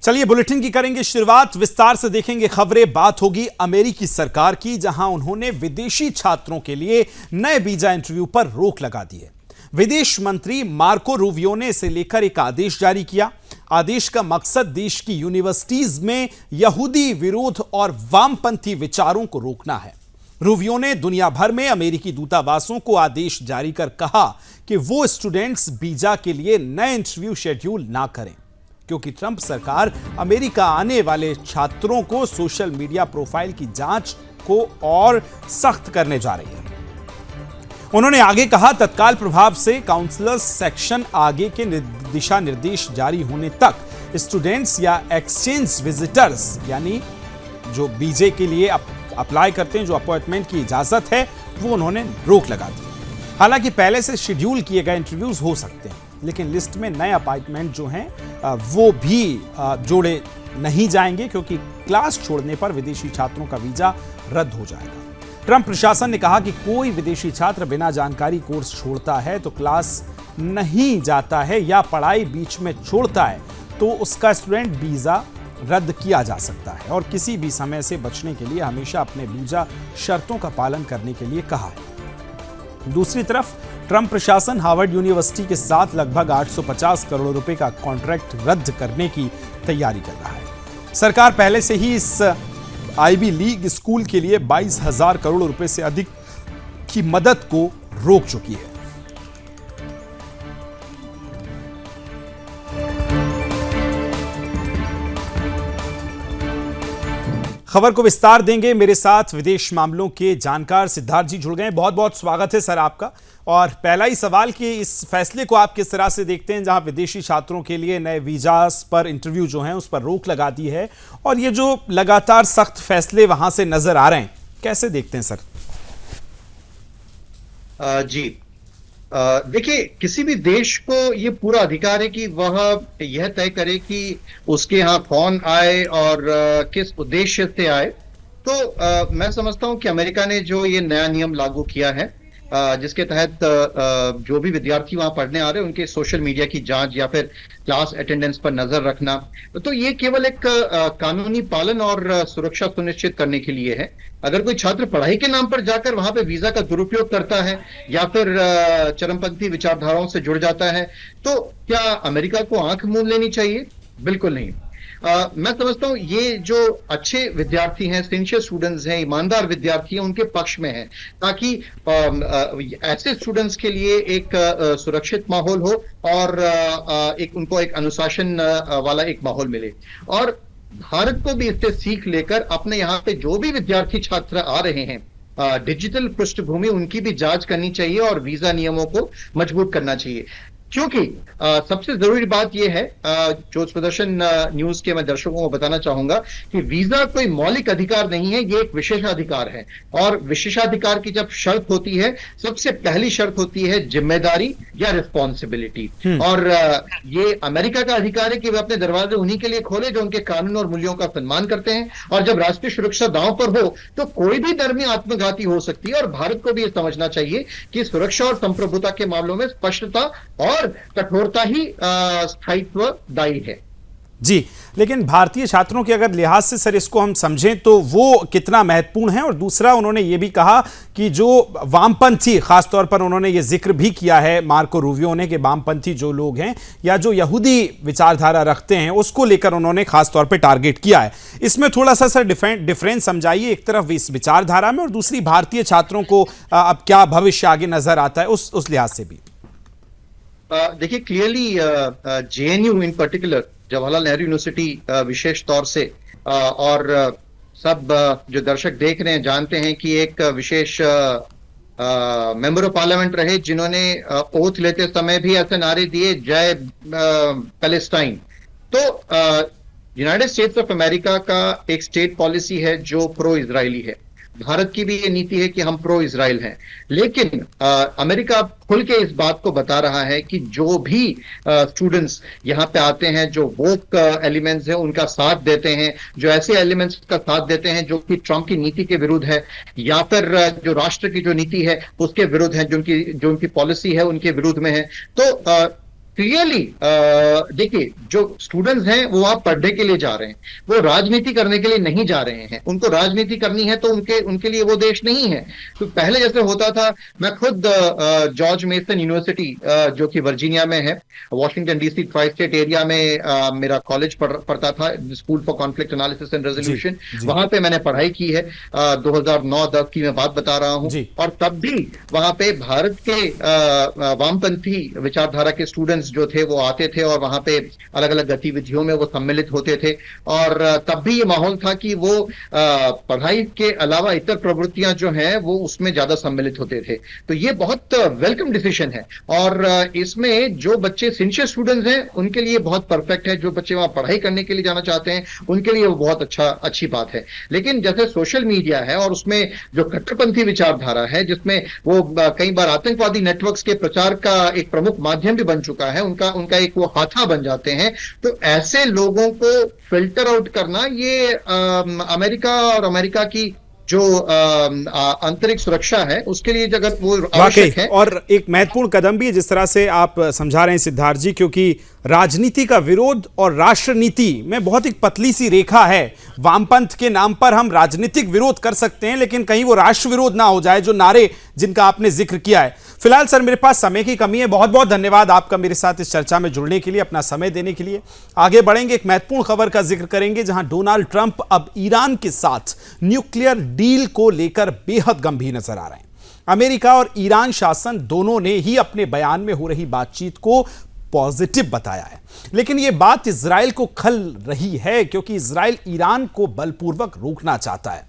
चलिए बुलेटिन की करेंगे शुरुआत। विस्तार से देखेंगे खबरें। बात होगी अमेरिकी सरकार की, जहां उन्होंने विदेशी छात्रों के लिए नए वीजा इंटरव्यू पर रोक लगा दी है। विदेश मंत्री मार्को रूबियो ने इसे लेकर एक आदेश जारी किया। आदेश का मकसद देश की यूनिवर्सिटीज में यहूदी विरोध और वामपंथी विचारों को रोकना है। रूबियो ने दुनिया भर में अमेरिकी दूतावासों को आदेश जारी कर कहा कि वो स्टूडेंट्स वीजा के लिए नए इंटरव्यू शेड्यूल ना करें, क्योंकि ट्रंप सरकार अमेरिका आने वाले छात्रों को सोशल मीडिया प्रोफाइल की जांच को और सख्त करने जा रही है। उन्होंने आगे कहा, तत्काल प्रभाव से काउंसलर्स सेक्शन आगे के दिशा निर्देश जारी होने तक स्टूडेंट्स या एक्सचेंज विजिटर्स, यानी जो बीजे के लिए अप्लाई करते हैं, जो अपॉइंटमेंट की इजाजत है, वो उन्होंने रोक लगा दी। हालांकि पहले से शेड्यूल किए गए इंटरव्यूज हो सकते हैं, लेकिन लिस्ट में नए अपॉइंटमेंट जो हैं वो भी जोड़े नहीं जाएंगे, क्योंकि क्लास छोड़ने पर विदेशी छात्रों का वीजा रद्द हो जाएगा। ट्रंप प्रशासन ने कहा कि कोई विदेशी छात्र बिना जानकारी कोर्स छोड़ता है तो क्लास नहीं जाता है या पढ़ाई बीच में छोड़ता है तो उसका स्टूडेंट वीजा रद्द किया जा सकता है, और किसी भी समय से बचने के लिए हमेशा अपने वीजा शर्तों का पालन करने के लिए कहा है। दूसरी तरफ ट्रंप प्रशासन हार्वर्ड यूनिवर्सिटी के साथ लगभग 850 करोड़ रुपए का कॉन्ट्रैक्ट रद्द करने की तैयारी कर रहा है। सरकार पहले से ही इस आईवी लीग स्कूल के लिए 22,000 करोड़ रुपए से अधिक की मदद को रोक चुकी है। खबर को विस्तार देंगे। मेरे साथ विदेश मामलों के जानकार सिद्धार्थ जी जुड़ गए। बहुत बहुत स्वागत है सर आपका। और पहला ही सवाल कि इस फैसले को आप किस तरह से देखते हैं, जहां विदेशी छात्रों के लिए नए वीजास पर इंटरव्यू जो हैं उस पर रोक लगा दी है, और ये जो लगातार सख्त फैसले वहां से नजर आ रहे हैं, कैसे देखते हैं सर? जी देखिए, किसी भी देश को ये पूरा अधिकार है कि वह यह तय करे कि उसके यहाँ कौन आए और किस उद्देश्य से आए। तो मैं समझता हूं कि अमेरिका ने जो ये नया नियम लागू किया है, जिसके तहत जो भी विद्यार्थी वहां पढ़ने आ रहे हैं उनके सोशल मीडिया की जांच या फिर क्लास अटेंडेंस पर नजर रखना, तो ये केवल एक कानूनी पालन और सुरक्षा सुनिश्चित करने के लिए है। अगर कोई छात्र पढ़ाई के नाम पर जाकर वहां पे वीजा का दुरुपयोग करता है या फिर चरमपंथी विचारधाराओं से जुड़ जाता है, तो क्या अमेरिका को आंख मूंद लेनी चाहिए? बिल्कुल नहीं। मैं समझता हूं ये जो अच्छे विद्यार्थी हैं, सिंसियर स्टूडेंट्स हैं, ईमानदार विद्यार्थी हैं, उनके पक्ष में है, ताकि ऐसे स्टूडेंट्स के लिए एक सुरक्षित माहौल हो और उनको एक अनुशासन वाला एक माहौल मिले। और भारत को भी इससे सीख लेकर अपने यहाँ पे जो भी विद्यार्थी छात्र आ रहे हैं, डिजिटल पृष्ठभूमि उनकी भी जांच करनी चाहिए और वीजा नियमों को मजबूत करना चाहिए। क्योंकि सबसे जरूरी बात यह है, जो सुदर्शन न्यूज के मैं दर्शकों को बताना चाहूंगा कि वीजा कोई मौलिक अधिकार नहीं है, ये एक विशेषाधिकार है। और विशेषाधिकार की जब शर्त होती है, सबसे पहली शर्त होती है जिम्मेदारी या रिस्पॉन्सिबिलिटी। और ये अमेरिका का अधिकार है कि वे अपने दरवाजे उन्हीं के लिए खोले जो उनके कानून और मूल्यों का सम्मान करते हैं। और जब राष्ट्रीय सुरक्षा दांव पर हो तो कोई भी धर्मी आत्मघाती हो सकती है। और भारत को भी यह समझना चाहिए कि सुरक्षा और संप्रभुता के मामलों में स्पष्टता और कठोरता ही स्थायित्व दायी है। जी, लेकिन भारतीय छात्रों के अगर लिहाज से सर इसको हम समझें तो वो कितना महत्वपूर्ण है? और दूसरा, उन्होंने ये भी कहा कि जो वामपंथी, खासतौर पर उन्होंने ये जिक्र भी किया है मार्को रूबियो ने, कि वामपंथी जो लोग हैं या जो यहूदी विचारधारा रखते हैं, उसको लेकर उन्होंने खासतौर पर टारगेट किया है। इसमें थोड़ा सा सर डिफरेंस समझाइए, एक तरफ इस विचारधारा में और दूसरी भारतीय छात्रों को अब क्या भविष्य आगे नजर आता है उस लिहाज से भी। देखिए, clearly JNU in particular, Jawaharlal Nehru University विशेष तौर से, और सब जो दर्शक देख रहे हैं जानते हैं कि एक विशेष मेंबर ऑफ पार्लियामेंट रहे जिन्होंने ओथ लेते समय भी ऐसे नारे दिए, जय पैलेस्टाइन। तो यूनाइटेड स्टेट्स ऑफ अमेरिका का एक स्टेट पॉलिसी है जो प्रो इजरायली है। भारत की भी ये नीति है कि हम प्रो इजराइल हैं। लेकिन अमेरिका खुल के इस बात को बता रहा है कि जो भी स्टूडेंट्स यहाँ पे आते हैं, जो वोक एलिमेंट्स हैं उनका साथ देते हैं, जो ऐसे एलिमेंट्स का साथ देते हैं जो कि ट्रंप की नीति के विरुद्ध है या फिर जो राष्ट्र की जो नीति है उसके विरुद्ध है, जो उनकी पॉलिसी है उनके विरुद्ध में है, तो क्लियरली देखिए, जो स्टूडेंट्स हैं वो आप पढ़ने के लिए जा रहे हैं, वो राजनीति करने के लिए नहीं जा रहे हैं। उनको राजनीति करनी है तो उनके लिए वो देश नहीं है। तो पहले जैसे होता था, मैं खुद जॉर्ज मेसन यूनिवर्सिटी जो कि वर्जीनिया में है, Washington DC tri state area में मेरा कॉलेज पढ़ता था, school for conflict analysis and resolution. वहां पे मैंने पढ़ाई की है, 2009-10 की मैं बात बता रहा हूं। और तब भी वहां पे भारत के वामपंथी विचारधारा के स्टूडेंट्स जो थे वो आते थे और वहां पे अलग अलग गतिविधियों में वो सम्मिलित होते थे। और तब भी ये माहौल था कि वो पढ़ाई के अलावा इतर प्रवृत्तियां जो हैं वो उसमें ज्यादा सम्मिलित होते थे। तो ये बहुत वेलकम डिसीजन है, और इसमें जो बच्चे सिंसियर स्टूडेंट्स हैं उनके लिए बहुत परफेक्ट है। जो बच्चे वहां पढ़ाई करने के लिए जाना चाहते हैं उनके लिए वो बहुत अच्छी बात है। लेकिन जैसे सोशल मीडिया है और उसमें जो कट्टरपंथी विचारधारा है, जिसमें वो कई बार आतंकवादी नेटवर्क्स के प्रचार का एक प्रमुख माध्यम भी बन चुका है, उनका एक वो हाथा बन जाते हैं। तो ऐसे लोगों को फिल्टर आउट करना, ये अमेरिका और अमेरिका की जो आंतरिक सुरक्षा है उसके लिए अगर वो आवश्यक है। और एक महत्वपूर्ण कदम भी है जिस तरह से आप समझा रहे हैं सिद्धार्थ जी, क्योंकि राजनीति का विरोध और राष्ट्रनीति में बहुत एक पतली सी रेखा है। वामपंथ के नाम पर हम राजनीतिक विरोध कर सकते हैं, लेकिन कहीं वो राष्ट्र विरोध ना हो जाए, जो नारे जिनका आपने जिक्र किया है। फिलहाल सर मेरे पास समय की कमी है। बहुत बहुत धन्यवाद आपका मेरे साथ इस चर्चा में जुड़ने के लिए, अपना समय देने के लिए। आगे बढ़ेंगे, एक महत्वपूर्ण खबर का जिक्र करेंगे जहां डोनाल्ड ट्रंप अब ईरान के साथ न्यूक्लियर डील को लेकर बेहद गंभीर नजर आ रहे हैं। अमेरिका और ईरान शासन दोनों ने ही अपने बयान में हो रही बातचीत को पॉजिटिव बताया है, लेकिन यह बात इजराइल को खल रही है, क्योंकि इजराइल ईरान को बलपूर्वक रोकना चाहता है।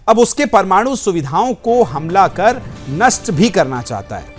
अब उसके परमाणु सुविधाओं को हमला कर नष्ट भी करना चाहता है।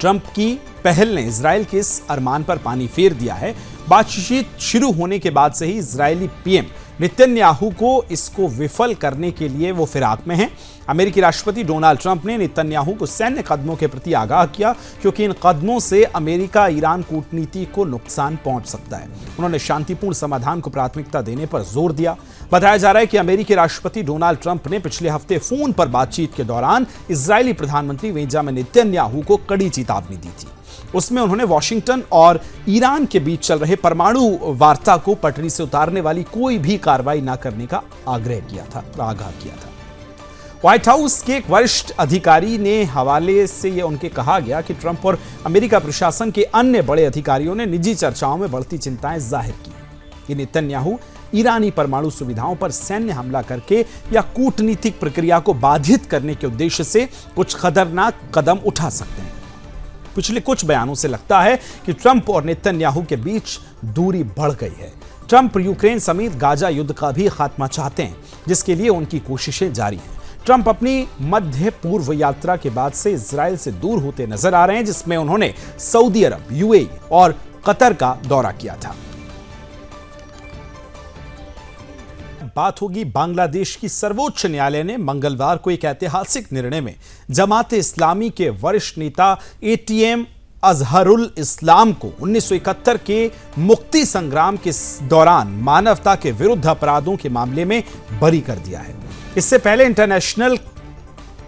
ट्रंप की पहल ने इजराइल के इस अरमान पर पानी फेर दिया है। बातचीत शुरू होने के बाद से ही इजरायली पीएम नेतन्याहू को इसको विफल करने के लिए वो फिराक में हैं। अमेरिकी राष्ट्रपति डोनाल्ड ट्रंप ने नेतन्याहू को सैन्य कदमों के प्रति आगाह किया, क्योंकि इन कदमों से अमेरिका ईरान कूटनीति को नुकसान पहुंच सकता है। उन्होंने शांतिपूर्ण समाधान को प्राथमिकता देने पर जोर दिया। बताया जा रहा है कि अमेरिकी राष्ट्रपति डोनाल्ड ट्रंप ने पिछले हफ्ते फोन पर बातचीत के दौरान इजरायली प्रधानमंत्री बेंजामिन नेतन्याहू को कड़ी चेतावनी दी थी। उसमें उन्होंने वॉशिंगटन और ईरान के बीच चल रहे परमाणु वार्ता को पटरी से उतारने वाली कोई भी कार्रवाई न करने का आग्रह किया था, आगाह किया था। व्हाइट हाउस के एक वरिष्ठ अधिकारी ने हवाले से यह उनके कहा गया कि ट्रंप और अमेरिका प्रशासन के अन्य बड़े अधिकारियों ने निजी चर्चाओं में बढ़ती चिंताएं जाहिर की कि नेतन्याहू ईरानी परमाणु सुविधाओं पर सैन्य हमला करके या कूटनीतिक प्रक्रिया को बाधित करने के उद्देश्य से कुछ खतरनाक कदम उठा सकते हैं। पिछले कुछ बयानों से लगता है कि ट्रंप और नेतन्याहू के बीच दूरी बढ़ गई है। ट्रंप यूक्रेन समेत गाजा युद्ध का भी खात्मा चाहते हैं, जिसके लिए उनकी कोशिशें जारी हैं। ट्रंप अपनी मध्य पूर्व यात्रा के बाद से इजराइल से दूर होते नजर आ रहे हैं, जिसमें उन्होंने सऊदी अरब, यूएई और कतर का दौरा किया था। बात होगी बांग्लादेश की। सर्वोच्च न्यायालय ने मंगलवार को एक ऐतिहासिक निर्णय में जमाते इस्लामी के वरिष्ठ नेता एटीएम अजहरुल इस्लाम को 1971 के मुक्ति संग्राम के दौरान मानवता के विरुद्ध अपराधों के मामले में बरी कर दिया है। इससे पहले इंटरनेशनल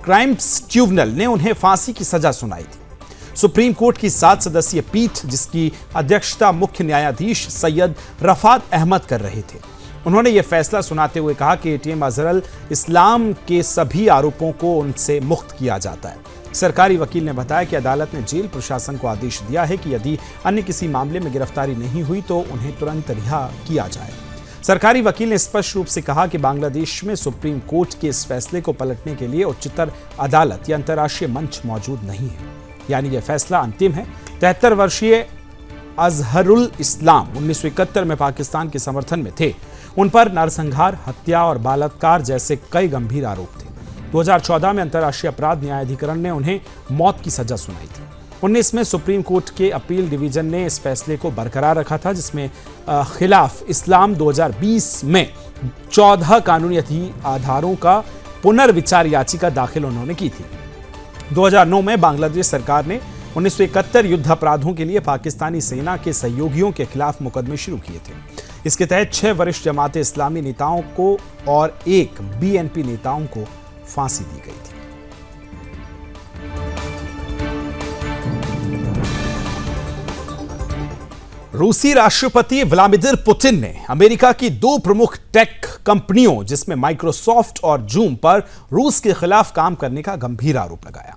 क्राइम्स ट्रिब्यूनल ने उन्हें फांसी की सजा सुनाई थी। सुप्रीम कोर्ट की 7 सदस्यीय पीठ, जिसकी अध्यक्षता मुख्य न्यायाधीश सैयद रफात अहमद कर रहे थे, उन्होंने यह फैसला सुनाते हुए कहा कि एटीएम अजहरुल इस्लाम के सभी आरोपों को उनसे मुक्त किया जाता है। सरकारी वकील ने बताया कि अदालत ने जेल प्रशासन को आदेश दिया है कि यदि अन्य किसी मामले में गिरफ्तारी नहीं हुई तो उन्हें तुरंत रिहा किया जाए। सरकारी वकील ने स्पष्ट रूप से कहा कि बांग्लादेश में सुप्रीम कोर्ट के इस फैसले को पलटने के लिए उच्चतर अदालत या अंतर्राष्ट्रीय मंच मौजूद नहीं है, यानी यह फैसला अंतिम है। 73 वर्षीय अजहरुल इस्लाम 1971 में पाकिस्तान के समर्थन में थे। उन पर नरसंहार, हत्या और बलात्कार जैसे कई गंभीर आरोप थे। 2014 में अंतर्राष्ट्रीय अपराध न्यायाधिकरण ने उन्हें मौत की सजा सुनाई थी। 19 में सुप्रीम कोर्ट के अपील डिवीजन ने इस फैसले को बरकरार रखा था, जिसमें खिलाफ इस्लाम 2020 में 14 कानूनी आधारों का पुनर्विचार याचिका दाखिल उन्होंने की थी। 2009 में बांग्लादेश सरकार ने 1971 युद्ध अपराधों के लिए पाकिस्तानी सेना के सहयोगियों के खिलाफ मुकदमे शुरू किए थे। इसके तहत 6 वरिष्ठ जमाते इस्लामी नेताओं को और 1 बीएनपी नेताओं को फांसी दी गई थी। रूसी राष्ट्रपति व्लादिमीर पुतिन ने अमेरिका की दो प्रमुख टेक कंपनियों जिसमें माइक्रोसॉफ्ट और जूम पर रूस के खिलाफ काम करने का गंभीर आरोप लगाया।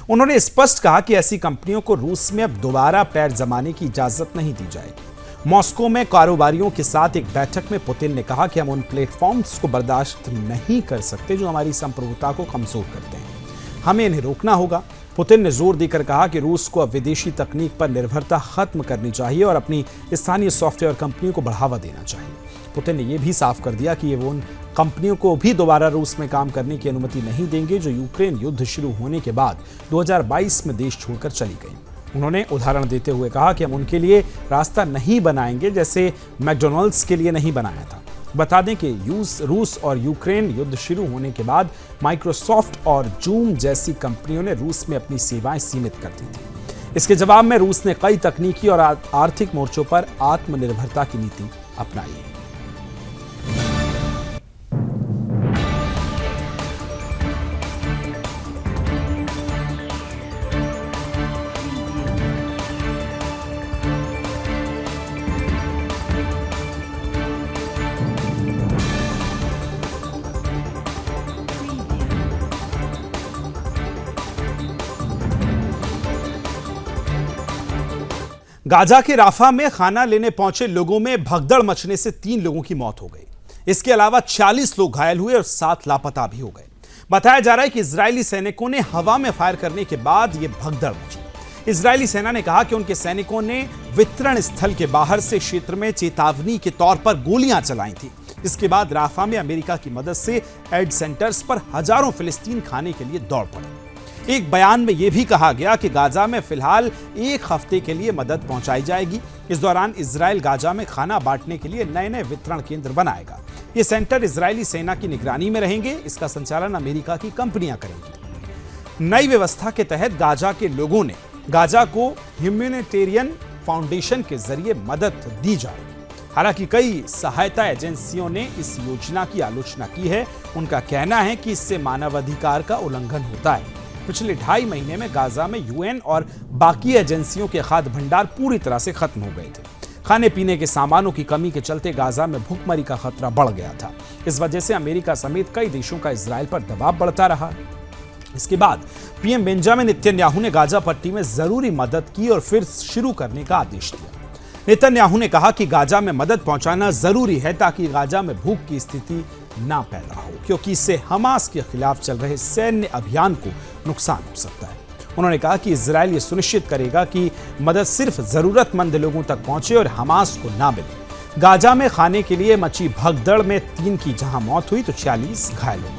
उन्होंने स्पष्ट कहा कि ऐसी कंपनियों को रूस में अब दोबारा पैर जमाने की इजाजत नहीं दी जाएगी। मॉस्को में कारोबारियों के साथ एक बैठक में पुतिन ने कहा कि हम उन प्लेटफॉर्म्स को बर्दाश्त नहीं कर सकते जो हमारी संप्रभुता को कमजोर करते हैं। हमें इन्हें रोकना होगा। पुतिन ने जोर देकर कहा कि रूस को अब विदेशी तकनीक पर निर्भरता खत्म करनी चाहिए और अपनी स्थानीय सॉफ्टवेयर कंपनियों को बढ़ावा देना चाहिए। पुतिन ने यह भी साफ कर दिया कि वो उन कंपनियों को भी दोबारा रूस में काम करने की अनुमति नहीं देंगे जो यूक्रेन युद्ध शुरू होने के बाद 2022 में देश छोड़कर चली गई। उन्होंने उदाहरण देते हुए कहा कि हम उनके लिए रास्ता नहीं बनाएंगे जैसे मैकडॉनल्ड्स के लिए नहीं बनाया था। बता दें कि रूस और यूक्रेन युद्ध शुरू होने के बाद माइक्रोसॉफ्ट और जूम जैसी कंपनियों ने रूस में अपनी सेवाएं सीमित कर दी थी। इसके जवाब में रूस ने कई तकनीकी और आर्थिक मोर्चों पर आत्मनिर्भरता की नीति अपनाई है। गाजा के राफा में खाना लेने पहुंचे लोगों में भगदड़ मचने से 3 लोगों की मौत हो गई। इसके अलावा 40 लोग घायल हुए और 7 लापता भी हो गए। बताया जा रहा है कि इजरायली सैनिकों ने हवा में फायर करने के बाद यह भगदड़ मची। इजरायली सेना ने कहा कि उनके सैनिकों ने वितरण स्थल के बाहर से क्षेत्र में चेतावनी के तौर पर गोलियां चलाई थी। इसके बाद राफा में अमेरिका की मदद से एड सेंटर्स पर हजारों फिलिस्तीन खाने के लिए दौड़ पड़े। एक बयान में यह भी कहा गया कि गाजा में फिलहाल 1 हफ्ते के लिए मदद पहुंचाई जाएगी। इस दौरान इजराइल गाजा में खाना बांटने के लिए नए वितरण केंद्र बनाएगा। ये सेंटर इजरायली सेना की निगरानी में रहेंगे। इसका संचालन अमेरिका की कंपनियां करेंगी। नई व्यवस्था के तहत गाजा के लोगों ने गाजा को ह्यूमैनिटेरियन फाउंडेशन के जरिए मदद दी जाएगी। हालांकि कई सहायता एजेंसियों ने इस योजना की आलोचना की है। उनका कहना है कि इससे मानवाधिकार का उल्लंघन होता है। पिछले 2.5 महीने में गाजा में यूएन और बाकी एजेंसियों के खाद्य भंडार पूरी तरह से खत्म हो गए थे। खाने पीने के सामानों की कमी के चलते गाजा में भूखमरी का खतरा बढ़ गया था। इस वजह से अमेरिका समेत कई देशों का इजराइल पर दबाव बढ़ता रहा। इसके बाद पीएम बेंजामिन नेतन्याहू ने गाजा पट्टी में जरूरी मदद की और फिर शुरू करने का आदेश दिया। नेतन्याहू ने कहा कि गाजा में मदद पहुंचाना जरूरी है ताकि गाजा में भूख की स्थिति ना पैदा हो, क्योंकि इससे हमास के खिलाफ चल रहे सैन्य अभियान को नुकसान हो सकता है। उन्होंने कहा कि इजराइल ये सुनिश्चित करेगा कि मदद सिर्फ जरूरतमंद लोगों तक पहुंचे और हमास को ना मिले। गाजा में खाने के लिए मची भगदड़ में 3 की जहां मौत हुई तो 40 घायल हो गए।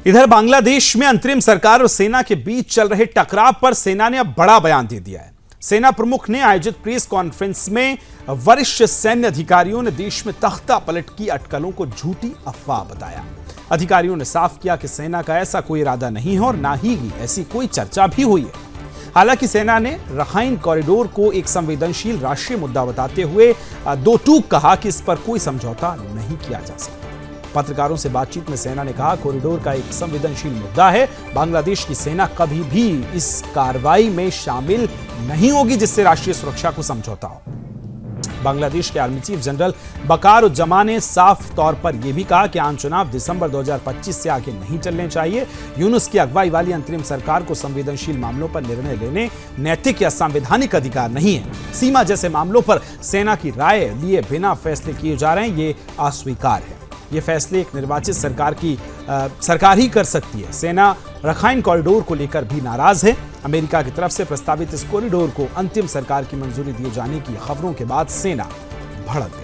इधर बांग्लादेश में अंतरिम सरकार और सेना के बीच चल रहे टकराव पर सेना ने अब बड़ा बयान दे दिया है। सेना प्रमुख ने आयोजित प्रेस कॉन्फ्रेंस में वरिष्ठ सैन्य अधिकारियों ने देश में तख्ता पलट की अटकलों को झूठी अफवाह बताया। अधिकारियों ने साफ किया कि सेना का ऐसा कोई इरादा नहीं है और ना ही ऐसी कोई चर्चा भी हुई है। हालांकि सेना ने रखाइन कॉरिडोर को एक संवेदनशील राष्ट्रीय मुद्दा बताते हुए 2 टूक कहा कि इस पर कोई समझौता नहीं किया जा सकता। पत्रकारों से बातचीत में सेना ने कहा कॉरिडोर का एक संवेदनशील मुद्दा है। बांग्लादेश की सेना कभी भी इस कार्रवाई में शामिल नहीं होगी जिससे राष्ट्रीय सुरक्षा को समझौता हो। बांग्लादेश के आर्मी चीफ जनरल बकार उज्जमा ने साफ तौर पर यह भी कहा कि आम चुनाव दिसंबर 2025 से आगे नहीं चलने चाहिए। यूनुस की अगुवाई वाली अंतरिम सरकार को संवेदनशील मामलों पर निर्णय लेने नैतिक या संवैधानिक अधिकार नहीं है। सीमा जैसे मामलों पर सेना की राय लिए बिना फैसले किए जा रहे हैं, ये अस्वीकार है। ये फैसले एक निर्वाचित सरकार ही कर सकती है। सेना रखाइन कॉरिडोर को लेकर भी नाराज है। अमेरिका की तरफ से प्रस्तावित इस कॉरिडोर को अंतिम सरकार की मंजूरी दिए जाने की खबरों के बाद सेना भड़क गई।